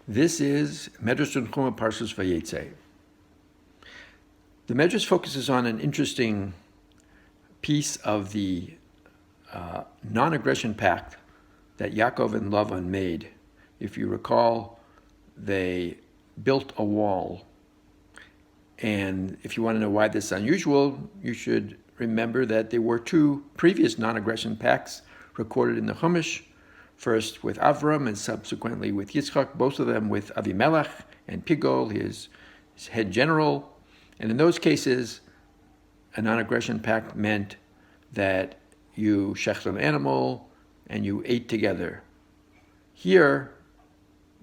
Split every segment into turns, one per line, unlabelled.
This is Midrash Tanchuma Parshas Veyetzeiו. The Midrash focuses on an interesting piece of the non-aggression pact that Yaakov and Lavan made. If you recall, they built a wall. And if you want to know why this is unusual, you should remember that there were two previous non-aggression pacts recorded in the Chumash, first with Avram and subsequently with Yitzchak, both of them with Avimelech and Pigol, his head general. And in those cases, a non-aggression pact meant that you shechted an animal and you ate together. Here,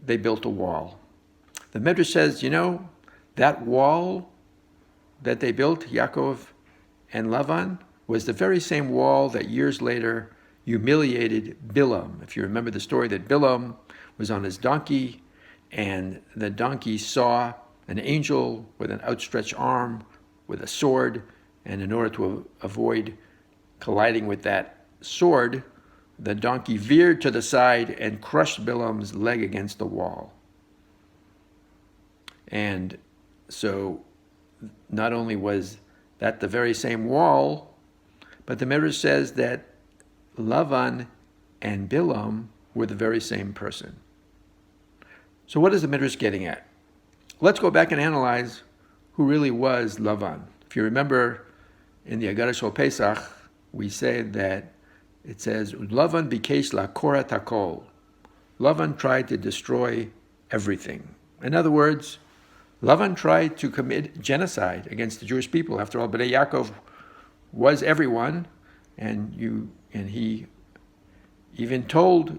they built a wall. The Midrash says, that wall that they built, Yaakov and Lavan, was the very same wall that years later humiliated Billam. If you remember the story that Billam was on his donkey and the donkey saw an angel with an outstretched arm with a sword, and in order to avoid colliding with that sword, the donkey veered to the side and crushed Billam's leg against the wall. And so not only was that the very same wall, but the Midrash says that Lavan and Billam were the very same person. So what is the Midrash getting at? Let's go back and analyze who really was Lavan. If you remember in the Agada Shel Pesach, we said that it says, Lavan bikesh la'korat hakol. Lavan tried to destroy everything. In other words, Lavan tried to commit genocide against the Jewish people. After all, Bnei Yaakov was everyone, and he even told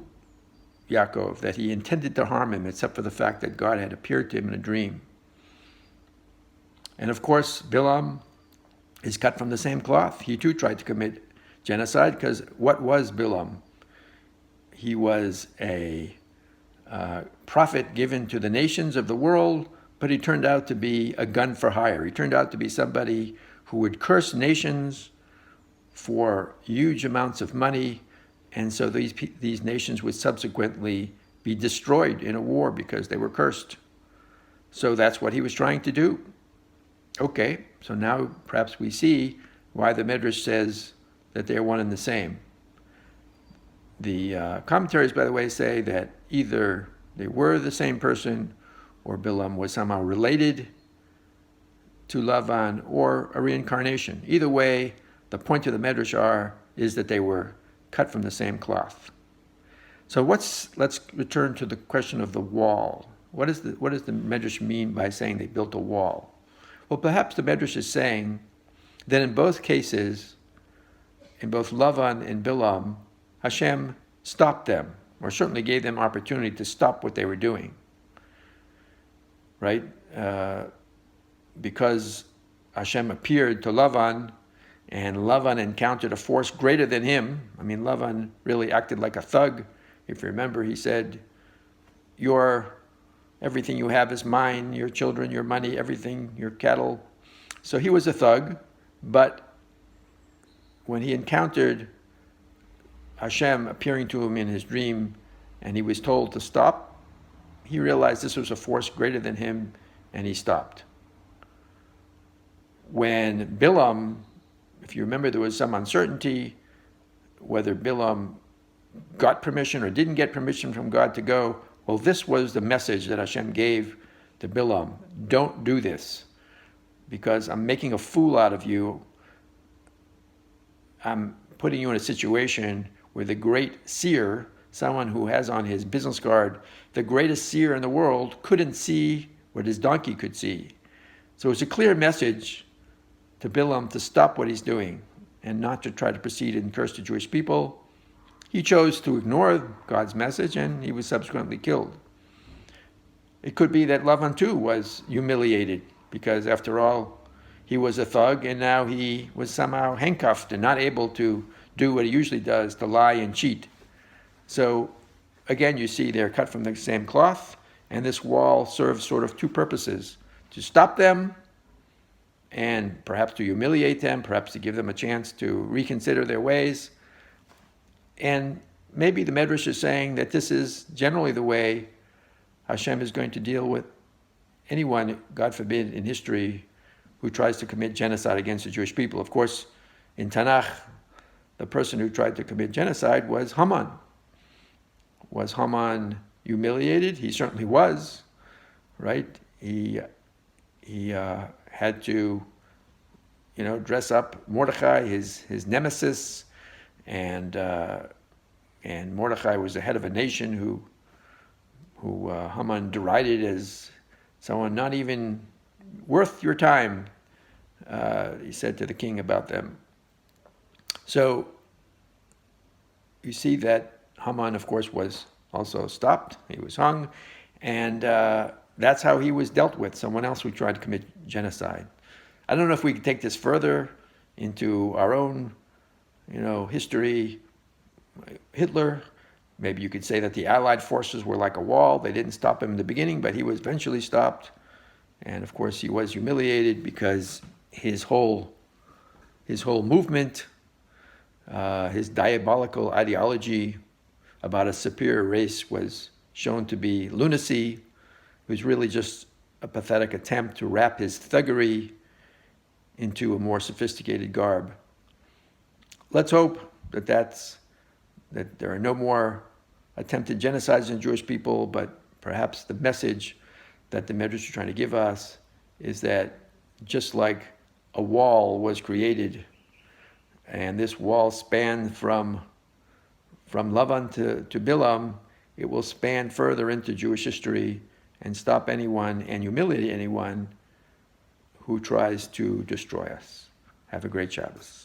Yaakov that he intended to harm him, except for the fact that God had appeared to him in a dream. And of course, Billam is cut from the same cloth. He too tried to commit genocide, because what was Billam? He was a prophet given to the nations of the world, but he turned out to be a gun for hire. He turned out to be somebody who would curse nations for huge amounts of money, and so these nations would subsequently be destroyed in a war because they were cursed. So that's what he was trying to do. Okay, so now perhaps we see why the Midrash says that they are one and the same. The commentaries, by the way, say that either they were the same person or Billam was somehow related to Lavan, or a reincarnation. Either way, the point of the Midrash is that they were cut from the same cloth. So let's return to the question of the wall. What does the Midrash mean by saying they built a wall? Well, perhaps the Midrash is saying that in both cases, in both Lavan and Billam, Hashem stopped them, or certainly gave them opportunity to stop what they were doing. Right? Because Hashem appeared to Lavan, and Lavan encountered a force greater than him. I mean, Lavan really acted like a thug. If you remember, he said, everything you have is mine, your children, your money, everything, your cattle. So he was a thug, but when he encountered Hashem appearing to him in his dream, and he was told to stop, he realized this was a force greater than him, and he stopped. When Billam, if you remember, there was some uncertainty whether Billam got permission or didn't get permission from God to go. Well, this was the message that Hashem gave to Billam. Don't do this, because I'm making a fool out of you. I'm putting you in a situation where the great seer, someone who has on his business card, the greatest seer in the world, couldn't see what his donkey could see. So it's a clear message to Billam to stop what he's doing and not to try to proceed and curse the Jewish people. He chose to ignore God's message, and he was subsequently killed. It could be that Lavan too was humiliated, because after all, he was a thug, and now he was somehow handcuffed and not able to do what he usually does, to lie and cheat. So again, you see they're cut from the same cloth, and this wall serves sort of two purposes: to stop them, and perhaps to humiliate them, perhaps to give them a chance to reconsider their ways. And maybe the Midrash is saying that this is generally the way Hashem is going to deal with anyone, God forbid, in history who tries to commit genocide against the Jewish people. Of course, in Tanakh, the person who tried to commit genocide was Haman. Was Haman humiliated? He certainly was, right? He had to, dress up Mordechai, his nemesis, and Mordechai was the head of a nation who Haman derided as someone not even worth your time, he said to the king about them. So you see that Haman, of course, was also stopped. He was hung, and that's how he was dealt with, someone else who tried to commit genocide. I don't know if we can take this further into our own, history. Hitler, maybe you could say that the Allied forces were like a wall. They didn't stop him in the beginning, but he was eventually stopped. And of course, he was humiliated because his whole movement, his diabolical ideology about a superior race was shown to be lunacy. It was really just a pathetic attempt to wrap his thuggery into a more sophisticated garb. Let's hope that there are no more attempted genocides in Jewish people, but perhaps the message that the Midrash is trying to give us is that just like a wall was created, and this wall spanned from Lavan to Billam, it will span further into Jewish history and stop anyone and humiliate anyone who tries to destroy us. Have a great Shabbos.